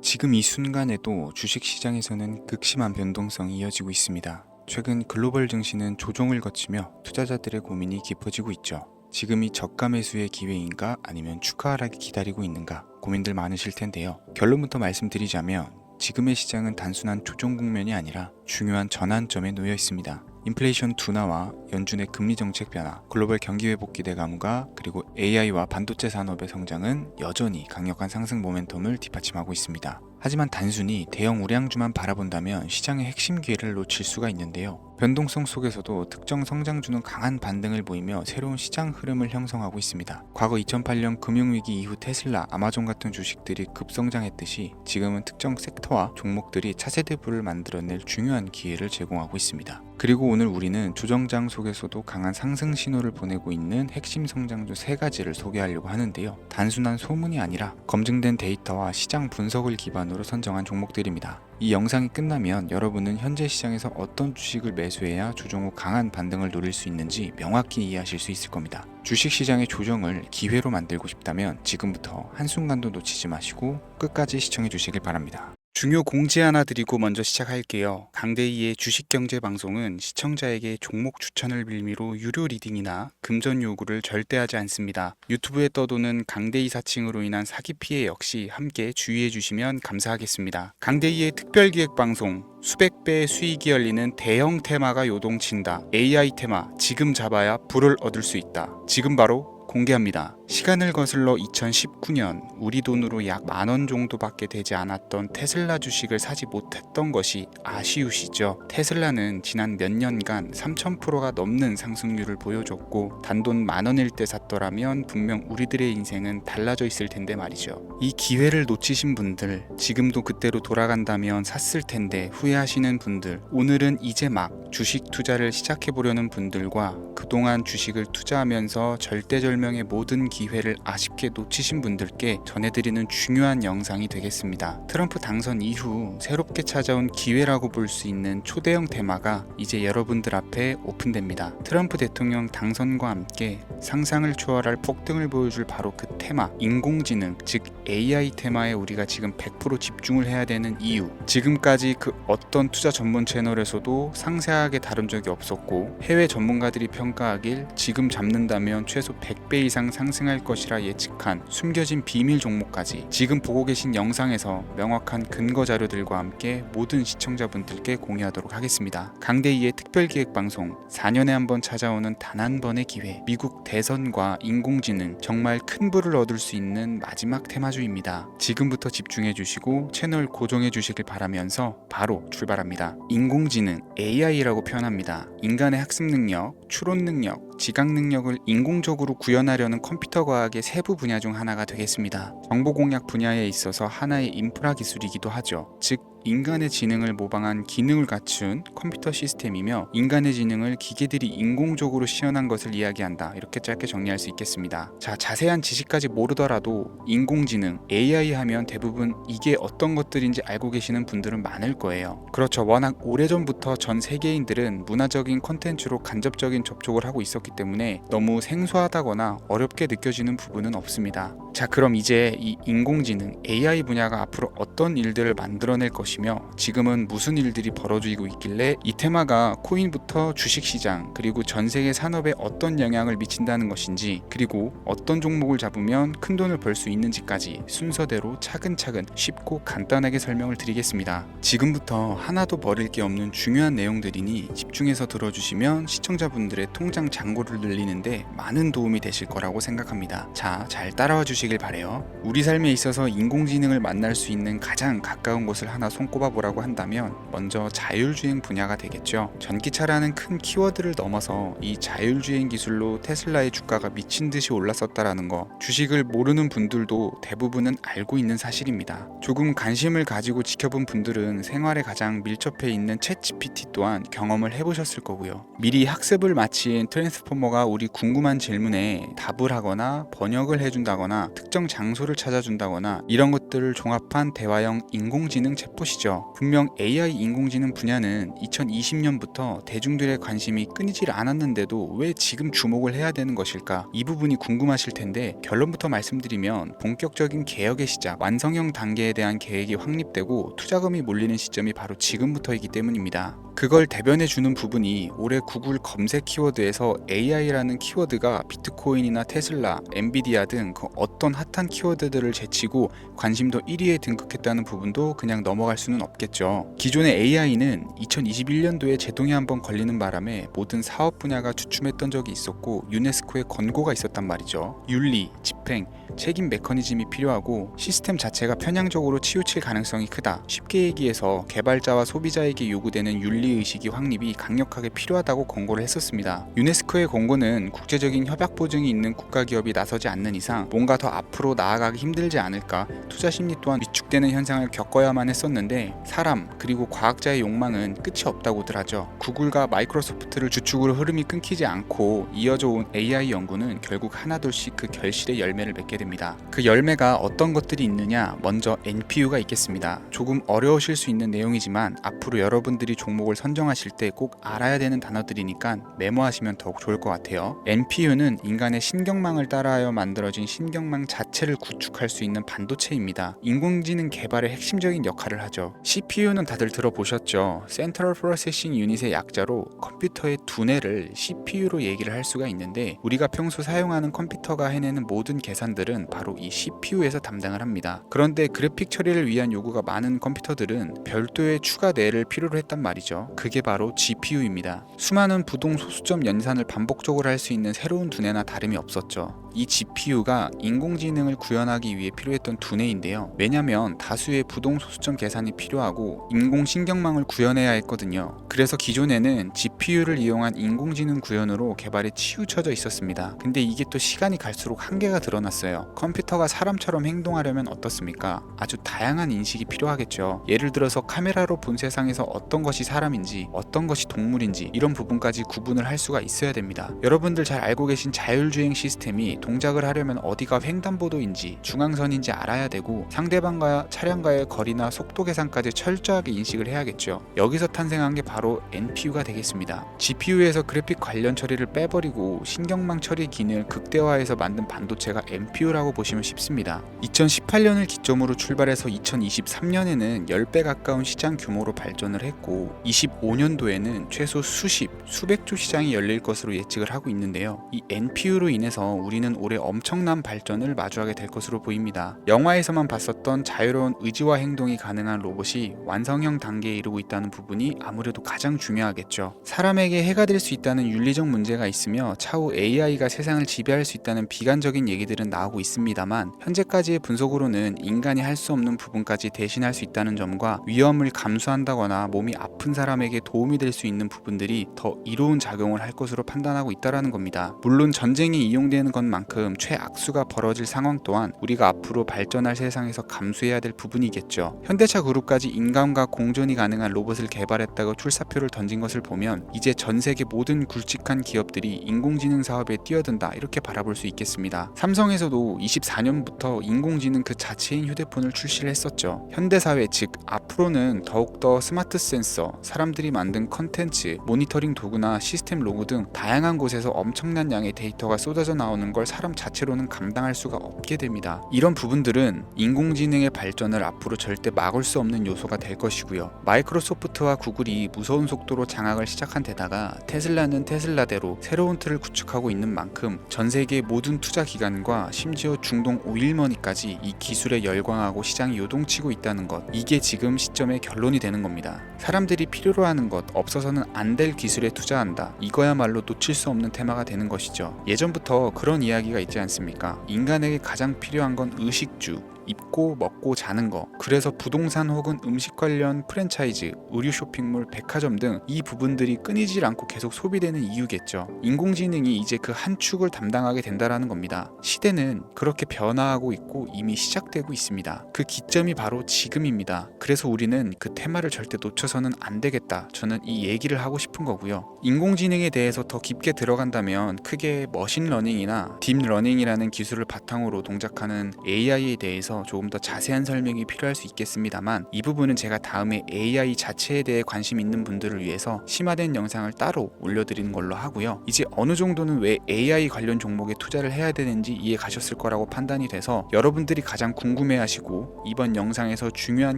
지금 이 순간에도 주식시장에서는 극심한 변동성이 이어지고 있습니다. 최근 글로벌 증시는 조정을 거치며 투자자들의 고민이 깊어지고 있죠. 지금이 저가 매수의 기회인가 아니면 추가 하락이 기다리고 있는가 고민들 많으실 텐데요. 결론부터 말씀드리자면 지금의 시장은 단순한 조정 국면이 아니라 중요한 전환점에 놓여 있습니다. 인플레이션 둔화와 연준의 금리 정책 변화, 글로벌 경기 회복 기대 감가, 그리고 AI와 반도체 산업의 성장은 여전히 강력한 상승 모멘텀을 뒷받침하고 있습니다. 하지만 단순히 대형 우량주만 바라본다면 시장의 핵심 기회를 놓칠 수가 있는데요. 변동성 속에서도 특정 성장주는 강한 반등을 보이며 새로운 시장 흐름을 형성하고 있습니다. 과거 2008년 금융위기 이후 테슬라, 아마존 같은 주식들이 급성장했듯이 지금은 특정 섹터와 종목들이 차세대 부를 만들어낼 중요한 기회를 제공하고 있습니다. 그리고 오늘 우리는 조정장 속에서도 강한 상승 신호를 보내고 있는 핵심 성장주 3가지를 소개하려고 하는데요. 단순한 소문이 아니라 검증된 데이터와 시장 분석을 기반으로 선정한 종목들입니다. 이 영상이 끝나면 여러분은 현재 시장에서 어떤 주식을 매수해야 조정 후 강한 반등을 노릴 수 있는지 명확히 이해하실 수 있을 겁니다. 주식시장의 조정을 기회로 만들고 싶다면 지금부터 한순간도 놓치지 마시고 끝까지 시청해 주시길 바랍니다. 중요 공지 하나 드리고 먼저 시작할게요. 강대희의 주식경제 방송은 시청자에게 종목 추천을 빌미로 유료 리딩이나 금전 요구를 절대 하지 않습니다. 유튜브에 떠도는 강대희 사칭으로 인한 사기 피해 역시 함께 주의해 주시면 감사하겠습니다. 강대희의 특별기획 방송, 수백 배의 수익이 열리는 대형 테마가 요동친다. AI 테마, 지금 잡아야 불을 얻을 수 있다. 지금 바로 공개합니다. 시간을 거슬러 2019년 우리 돈으로 약 10,000원 정도밖에 되지 않았던 테슬라 주식을 사지 못했던 것이 아쉬우시죠? 테슬라는 지난 몇 년간 3000%가 넘는 상승률을 보여줬고 단돈 10,000원일 때 샀더라면 분명 우리들의 인생은 달라져 있을 텐데 말이죠. 이 기회를 놓치신 분들, 지금도 그때로 돌아간다면 샀을 텐데 후회하시는 분들, 오늘은 이제 막 주식 투자를 시작해보려는 분들과 그동안 주식을 투자하면서 절대절명의 모든 기회를 아쉽게 놓치신 분들께 전해드리는 중요한 영상이 되겠습니다. 트럼프 당선 이후 새롭게 찾아온 기회라고 볼 수 있는 초대형 테마가 이제 여러분들 앞에 오픈됩니다. 트럼프 대통령 당선과 함께 상상을 초월할 폭등을 보여줄 바로 그 테마, 인공지능, 즉 AI 테마에 우리가 지금 100% 집중을 해야 되는 이유, 지금까지 그 어떤 투자 전문 채널에서도 상세하게 다룬 적이 없었고 해외 전문가들이 평가하길 지금 잡는다면 최소 100배 이상 상승할 것이라 예측한 숨겨진 비밀 종목까지 지금 보고 계신 영상에서 명확한 근거 자료들과 함께 모든 시청자분들께 공유하도록 하겠습니다. 강대희의 특별기획방송, 4년에 한 번 찾아오는 단 한 번의 기회, 미국 대선과 인공지능, 정말 큰 부를 얻을 수 있는 마지막 테마주입니다. 지금부터 집중해 주시고 채널 고정해 주시길 바라면서 바로 출발합니다. 인공지능, AI라고 표현합니다. 인간의 학습 능력, 추론 능력, 지각 능력을 인공적으로 구현하려는 컴퓨터 과학의 세부 분야 중 하나가 되겠습니다. 정보 공략 분야에 있어서 하나의 인프라 기술이기도 하죠. 즉 인간의 지능을 모방한 기능을 갖춘 컴퓨터 시스템이며 인간의 지능을 기계들이 인공적으로 시연한 것을 이야기한다. 이렇게 짧게 정리할 수 있겠습니다. 자, 자세한 지식까지 모르더라도 인공지능, AI 하면 대부분 이게 어떤 것들인지 알고 계시는 분들은 많을 거예요. 그렇죠. 워낙 오래전부터 전 세계인들은 문화적인 콘텐츠로 간접적인 접촉을 하고 있었기 때문에 너무 생소하다거나 어렵게 느껴지는 부분은 없습니다. 자, 그럼 이제 이 인공지능, AI 분야가 앞으로 어떤 일들을 만들어낼 것이며 지금은 무슨 일들이 벌어지고 있길래 이 테마가 코인부터 주식시장 그리고 전 세계 산업에 어떤 영향을 미친다는 것인지, 그리고 어떤 종목을 잡으면 큰 돈을 벌 수 있는지까지 순서대로 차근차근 쉽고 간단하게 설명을 드리겠습니다. 지금부터 하나도 버릴 게 없는 중요한 내용들이니 집중해서 들어주시면 시청자분들의 통장 잔고를 늘리는데 많은 도움이 되실 거라고 생각합니다. 자, 잘 따라와 주시길 바래요. 우리 삶에 있어서 인공지능을 만날 수 있는 가장 가까운 곳을 하나 손꼽아 보라고 한다면 먼저 자율주행 분야가 되겠죠. 전기차라는 큰 키워드를 넘어서 이 자율주행 기술로 테슬라의 주가가 미친 듯이 올랐었다라는 거, 주식을 모르는 분들도 대부분은 알고 있는 사실입니다. 조금 관심을 가지고 지켜본 분들은 생활에 가장 밀접해 있는 챗GPT 또한 경험을 해보셨을 거고요. 미리 학습을 마친 트랜스포머가 우리 궁금한 질문에 답을 하거나 번역을 해준다거나 특정 장소를 찾아준다거나 이런 것들을 종합한 대화형 인공지능 챗봇이 해보시죠. 분명 AI 인공지능 분야는 2020년부터 대중들의 관심이 끊이질 않았는데도 왜 지금 주목을 해야 되는 것일까? 이 부분이 궁금하실 텐데 결론부터 말씀드리면 본격적인 개혁의 시작, 완성형 단계에 대한 계획이 확립되고 투자금이 몰리는 시점이 바로 지금부터이기 때문입니다. 그걸 대변해주는 부분이 올해 구글 검색 키워드에서 AI라는 키워드가 비트코인이나 테슬라, 엔비디아 등 그 어떤 핫한 키워드들을 제치고 관심도 1위에 등극했다는 부분도 그냥 넘어갈 수는 없겠죠. 기존의 AI는 2021년도에 제동이 한번 걸리는 바람에 모든 사업 분야가 주춤했던 적이 있었고 유네스코의 권고가 있었단 말이죠. 윤리, 집행, 책임 메커니즘이 필요하고 시스템 자체가 편향적으로 치우칠 가능성이 크다. 쉽게 얘기해서 개발자와 소비자에게 요구되는 윤리의식이 확립이 강력하게 필요하다고 권고를 했었습니다. 유네스코의 권고는 국제적인 협약 보증이 있는 국가기업이 나서지 않는 이상 뭔가 더 앞으로 나아가기 힘들지 않을까, 투자 심리 또한 위축되는 현상을 겪어야만 했었는데 사람 그리고 과학자의 욕망은 끝이 없다고들 하죠. 구글과 마이크로소프트를 주축으로 흐름이 끊기지 않고 이어져 온 AI 연구는 결국 하나둘씩 그 결실의 열매를 맺게 됩니다. 그 열매가 어떤 것들이 있느냐, 먼저 NPU가 있겠습니다. 조금 어려우실 수 있는 내용이지만 앞으로 여러분들이 종목을 선정하실 때 꼭 알아야 되는 단어들이니까 메모하시면 더욱 좋을 것 같아요. NPU는 인간의 신경망을 따라하여 만들어진 신경망 자체를 구축할 수 있는 반도체입니다. 인공지능 개발의 핵심적인 역할을 하죠. CPU는 다들 들어보셨죠? Central Processing Unit의 약자로 컴퓨터의 두뇌를 CPU로 얘기를 할 수가 있는데 우리가 평소 사용하는 컴퓨터가 해내는 모든 계산들은 바로 이 CPU에서 담당을 합니다. 그런데 그래픽 처리를 위한 요구가 많은 컴퓨터들은 별도의 추가 뇌를 필요로 했단 말이죠. 그게 바로 GPU입니다. 수많은 부동 소수점 연산을 반복적으로 할 수 있는 새로운 두뇌나 다름이 없었죠. 이 GPU가 인공지능을 구현하기 위해 필요했던 두뇌인데요. 왜냐면 다수의 부동 소수점 계산이 필요하고 인공신경망을 구현해야 했거든요. 그래서 기존에는 GPU를 이용한 인공지능 구현으로 개발에 치우쳐져 있었습니다. 근데 이게 또 시간이 갈수록 한계가 드러났어요. 컴퓨터가 사람처럼 행동하려면 어떻습니까? 아주 다양한 인식이 필요하겠죠. 예를 들어서 카메라로 본 세상에서 어떤 것이 사람인지 어떤 것이 동물인지 이런 부분까지 구분을 할 수가 있어야 됩니다. 여러분들 잘 알고 계신 자율주행 시스템이 동작을 하려면 어디가 횡단보도인지 중앙선인지 알아야 되고 상대방과 차량과의 거리나 속도 계산까지 철저하게 인식을 해야겠죠. 여기서 탄생한 게 바로 NPU가 되겠습니다. GPU에서 그래픽 관련 처리를 빼버리고 신경망 처리 기능을 극대화해서 만든 반도체가 NPU라고 보시면 쉽습니다. 2018년을 기점으로 출발해서 2023년에는 10배 가까운 시장 규모로 발전을 했고 25년도에는 최소 수백조 시장이 열릴 것으로 예측을 하고 있는데요. 이 NPU로 인해서 우리는 올해 엄청난 발전을 마주하게 될 것으로 보입니다. 영화에서만 봤었던 자유로운 의지와 행동이 가능한 로봇이 완성형 단계에 이르고 있다는 부분이 아무래도 가장 중요하겠죠. 사람에게 해가 될 수 있다는 윤리적 문제가 있으며 차후 AI가 세상을 지배할 수 있다는 비관적인 얘기들은 나오고 있습니다만 현재까지의 분석으로는 인간이 할 수 없는 부분까지 대신할 수 있다는 점과 위험을 감수한다거나 몸이 아픈 사람에게 도움이 될 수 있는 부분들이 더 이로운 작용을 할 것으로 판단하고 있다는 겁니다. 물론 전쟁에 이용되는 것만큼 최악수가 벌어질 상황 또한 우리가 앞으로 발전할 세상에서 감수해야 될 부분이겠죠. 현대차 그룹까지 인간과 공존이 가능한 로봇을 개발했다고 출사표를 던진 것을 보면 이제 전 세계 모든 굵직한 기업들이 인공지능 사업에 뛰어든다 이렇게 바라볼 수 있겠습니다. 삼성에서도 24년부터 인공지능 그 자체인 휴대폰을 출시를 했었죠. 현대사회 즉 앞으로는 더욱더 스마트 센서, 사람들이 만든 컨텐츠, 모니터링 도구나 시스템 로고 등 다양한 곳에서 엄청난 양의 데이터가 쏟아져 나오는 걸 사람 자체로는 감당할 수가 없게 됩니다. 이런 부분들은 인공지능의 발전을 앞으로 절대 막을 수 없는 요소가 될 것이고요. 마이크로소프트와 구글이 무서운 속도로 장악을 시작한 데다가 테슬라는 테슬라대로 새로운 틀을 구축하고 있는 만큼 전 세계 모든 투자 기관과 심지어 중동 오일머니까지 이 기술에 열광하고 시장이 요동치고 있다는 것, 이게 지금 시점의 결론이 되는 겁니다. 사람들이 필요로 하는 것, 없어서는 안 될 기술에 투자한다. 이거야말로 놓칠 수 없는 테마가 되는 것이죠. 예전부터 그런 이야기가 있지 않습니까? 인간에게 가장 필요한 건 의식주, 입고 먹고 자는 거. 그래서 부동산 혹은 음식 관련 프랜차이즈, 의류 쇼핑몰, 백화점 등 이 부분들이 끊이질 않고 계속 소비되는 이유겠죠. 인공지능이 이제 그 한 축을 담당하게 된다라는 겁니다. 시대는 그렇게 변화하고 있고 이미 시작되고 있습니다. 그 기점이 바로 지금입니다. 그래서 우리는 그 테마를 절대 놓쳐서는 안 되겠다. 저는 이 얘기를 하고 싶은 거고요. 인공지능에 대해서 더 깊게 들어간다면 크게 머신러닝이나 딥러닝이라는 기술을 바탕으로 동작하는 AI에 대해서 대해서 조금 더 자세한 설명이 필요할 수 있겠습니다만, 이 부분은 제가 다음에 AI 자체에 대해 관심 있는 분들을 위해서 심화된 영상을 따로 올려드리는 걸로 하고요. 이제 어느 정도는 왜 AI 관련 종목에 투자를 해야 되는지 이해 가셨을 거라고 판단이 돼서, 여러분들이 가장 궁금해하시고 이번 영상에서 중요한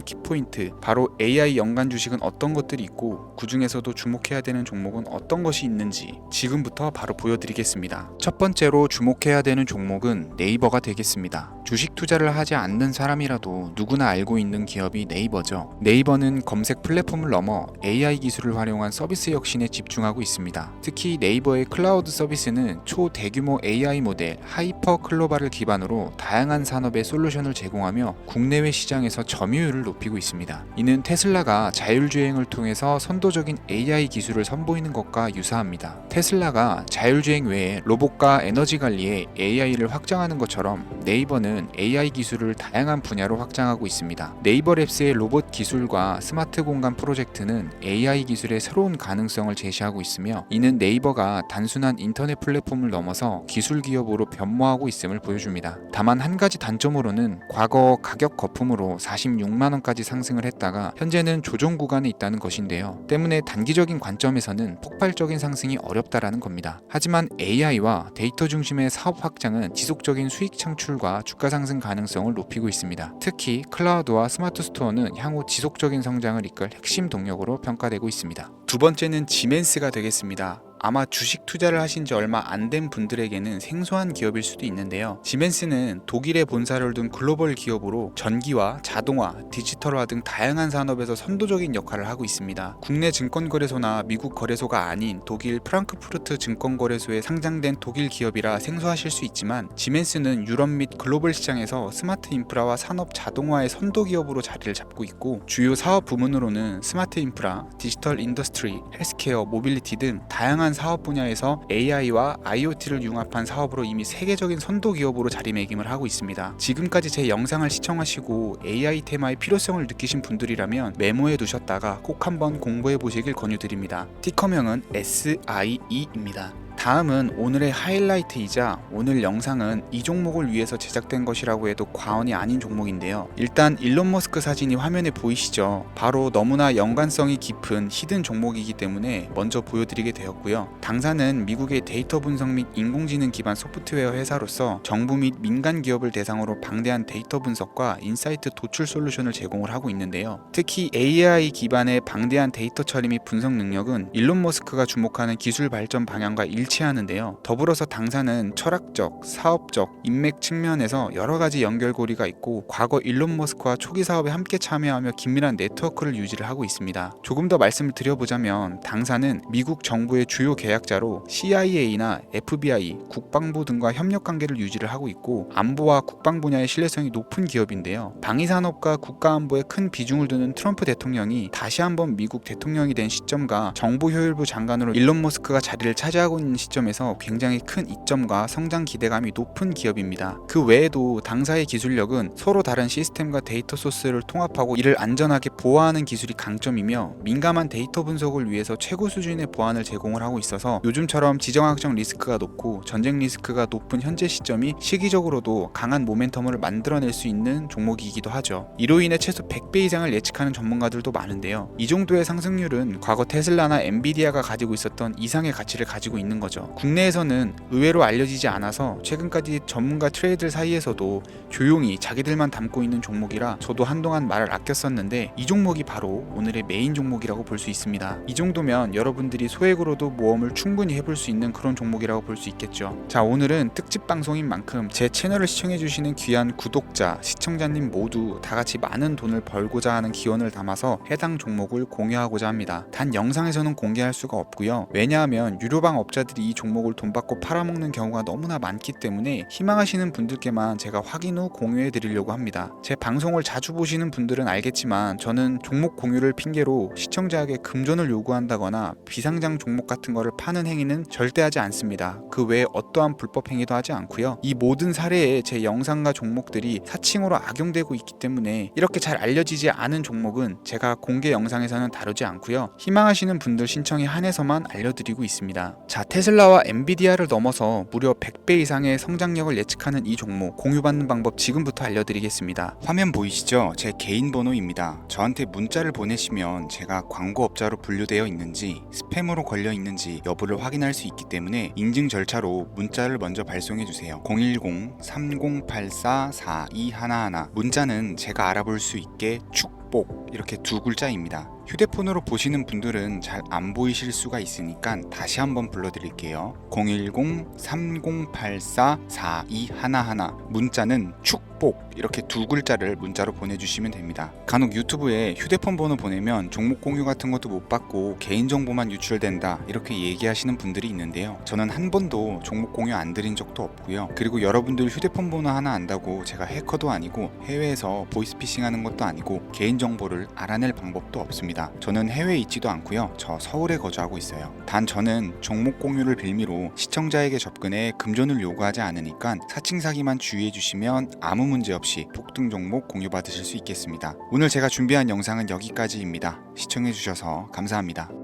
키포인트, 바로 AI 연관 주식은 어떤 것들이 있고 그 중에서도 주목해야 되는 종목은 어떤 것이 있는지 지금부터 바로 보여드리겠습니다. 첫 번째로 주목해야 되는 종목은 네이버가 되겠습니다. 주식 투자를 하지 않는 사람이라도 누구나 알고 있는 기업이 네이버죠. 네이버는 검색 플랫폼을 넘어 AI 기술을 활용한 서비스 혁신에 집중하고 있습니다. 특히 네이버의 클라우드 서비스는 초대규모 AI 모델 하이퍼 클로바를 기반으로 다양한 산업의 솔루션을 제공하며 국내외 시장에서 점유율을 높이고 있습니다. 이는 테슬라가 자율주행을 통해서 선도적인 AI 기술을 선보이는 것과 유사합니다. 테슬라가 자율주행 외에 로봇과 에너지 관리에 AI를 확장하는 것처럼 네이버는 AI 기술을 다양한 분야로 확장하고 있습니다. 네이버랩스의 로봇 기술과 스마트 공간 프로젝트는 AI 기술의 새로운 가능성을 제시하고 있으며, 이는 네이버가 단순한 인터넷 플랫폼을 넘어서 기술 기업으로 변모하고 있음을 보여줍니다. 다만 한 가지 단점으로는 과거 가격 거품으로 46만 원까지 상승을 했다가 현재는 조정 구간에 있다는 것인데요. 때문에 단기적인 관점에서는 폭발적인 상승이 어렵다라는 겁니다. 하지만 AI와 데이터 중심의 사업 확장은 지속적인 수익 창출과 주가 상승 가능성을 높이고 있습니다. 특히 클라우드와 스마트 스토어는 향후 지속적인 성장을 이끌 핵심 동력으로 평가되고 있습니다. 두 번째는 지멘스가 되겠습니다. 아마 주식 투자를 하신 지 얼마 안 된 분들에게는 생소한 기업일 수도 있는데요. 지멘스는 독일에 본사를 둔 글로벌 기업으로 전기와 자동화, 디지털화 등 다양한 산업에서 선도적인 역할을 하고 있습니다. 국내 증권거래소나 미국 거래소가 아닌 독일 프랑크푸르트 증권거래소에 상장된 독일 기업이라 생소하실 수 있지만, 지멘스는 유럽 및 글로벌 시장에서 스마트 인프라와 산업 자동화의 선도 기업으로 자리를 잡고 있고, 주요 사업 부문으로는 스마트 인프라, 디지털 인더스트리, 헬스케어, 모빌리티 등 다양한 사업 분야에서 AI와 IoT를 융합한 사업으로 이미 세계적인 선도 기업으로 자리매김을 하고 있습니다. 지금까지 제 영상을 시청하시고 AI 테마의 필요성을 느끼신 분들이라면 메모해 두셨다가 꼭 한번 공부해 보시길 권유드립니다. 티커명은 SIE입니다. 다음은 오늘의 하이라이트이자 오늘 영상은 이 종목을 위해서 제작된 것이라고 해도 과언이 아닌 종목인데요. 일단 일론 머스크 사진이 화면에 보이시죠? 바로 너무나 연관성이 깊은 히든 종목이기 때문에 먼저 보여드리게 되었고요. 당사는 미국의 데이터 분석 및 인공지능 기반 소프트웨어 회사로서 정부 및 민간 기업을 대상으로 방대한 데이터 분석과 인사이트 도출 솔루션을 제공을 하고 있는데요. 특히 AI 기반의 방대한 데이터 처리 및 분석 능력은 일론 머스크가 주목하는 기술 발전 방향과 일치하는데요. 더불어서 당사는 철학적, 사업적, 인맥 측면에서 여러 가지 연결고리가 있고, 과거 일론 머스크와 초기 사업에 함께 참여하며 긴밀한 네트워크를 유지를 하고 있습니다. 조금 더 말씀을 드려보자면, 당사는 미국 정부의 주요 계약자로 CIA나 FBI, 국방부 등과 협력 관계를 유지를 하고 있고, 안보와 국방 분야의 신뢰성이 높은 기업인데요. 방위산업과 국가안보에 큰 비중을 두는 트럼프 대통령이 다시 한번 미국 대통령이 된 시점과 정보효율부 장관으로 일론 머스크가 자리를 차지하고 있는 시점에서 굉장히 큰 이점과 성장 기대감이 높은 기업입니다. 그 외에도 당사의 기술력은 서로 다른 시스템과 데이터 소스를 통합하고 이를 안전하게 보호하는 기술이 강점이며, 민감한 데이터 분석을 위해서 최고 수준의 보안을 제공을 하고 있어서 요즘처럼 지정학적 리스크가 높고 전쟁 리스크가 높은 현재 시점이 시기적으로도 강한 모멘텀을 만들어낼 수 있는 종목이기도 하죠. 이로 인해 최소 100배 이상을 예측하는 전문가들도 많은데요. 이 정도의 상승률은 과거 테슬라나 엔비디아가 가지고 있었던 이상의 가치를 가지고 있는 거죠. 국내에서는 의외로 알려지지 않아서 최근까지 전문가 트레이들 사이에서도 조용히 자기들만 담고 있는 종목이라 저도 한동안 말을 아꼈었는데, 이 종목이 바로 오늘의 메인 종목이라고 볼 수 있습니다. 이 정도면 여러분들이 소액으로도 모험을 충분히 해볼 수 있는 그런 종목이라고 볼 수 있겠죠. 자, 오늘은 특집 방송인 만큼 제 채널을 시청해주시는 귀한 구독자, 시청자님 모두 다같이 많은 돈을 벌고자 하는 기원을 담아서 해당 종목을 공유하고자 합니다. 단 영상에서는 공개할 수가 없고요. 왜냐하면 유료방 업자들이 이 종목을 돈 받고 팔아먹는 경우가 너무나 많기 때문에 희망하시는 분들께만 제가 확인 후 공유해 드리려고 합니다. 제 방송을 자주 보시는 분들은 알겠지만, 저는 종목 공유를 핑계로 시청자에게 금전을 요구한다거나 비상장 종목 같은 거를 파는 행위는 절대 하지 않습니다. 그 외에 어떠한 불법 행위도 하지 않고요. 이 모든 사례에 제 영상과 종목들이 사칭으로 악용되고 있기 때문에 이렇게 잘 알려지지 않은 종목은 제가 공개 영상에서는 다루지 않고요. 희망하시는 분들 신청에 한해서만 알려드리고 있습니다. 자, 테슬라와 엔비디아를 넘어서 무려 100배 이상의 성장력을 예측하는 이 종목 공유받는 방법 지금부터 알려드리겠습니다. 화면 보이시죠? 제 개인 번호입니다. 저한테 문자를 보내시면 제가 광고업자로 분류되어 있는지 스팸으로 걸려 있는지 여부를 확인할 수 있기 때문에 인증 절차로 문자를 먼저 발송해 주세요. 010-3084-4211 문자는 제가 알아볼 수 있게 축복 이렇게 두 글자입니다. 휴대폰으로 보시는 분들은 잘 안 보이실 수가 있으니까 다시 한번 불러드릴게요. 010-3084-4211 문자는 축복 이렇게 두 글자를 문자로 보내주시면 됩니다. 간혹 유튜브에 휴대폰 번호 보내면 종목 공유 같은 것도 못 받고 개인정보만 유출된다 이렇게 얘기하시는 분들이 있는데요. 저는 한 번도 종목 공유 안 드린 적도 없고요. 그리고 여러분들 휴대폰 번호 하나 안다고 제가 해커도 아니고 해외에서 보이스피싱 하는 것도 아니고 개인정보를 알아낼 방법도 없습니다. 저는 해외에 있지도 않고요. 저 서울에 거주하고 있어요. 단 저는 종목 공유를 빌미로 시청자에게 접근해 금전을 요구하지 않으니까 사칭 사기만 주의해 주시면 아무 문제 없이 폭등 종목 공유 받으실 수 있겠습니다. 오늘 제가 준비한 영상은 여기까지입니다. 시청해 주셔서 감사합니다.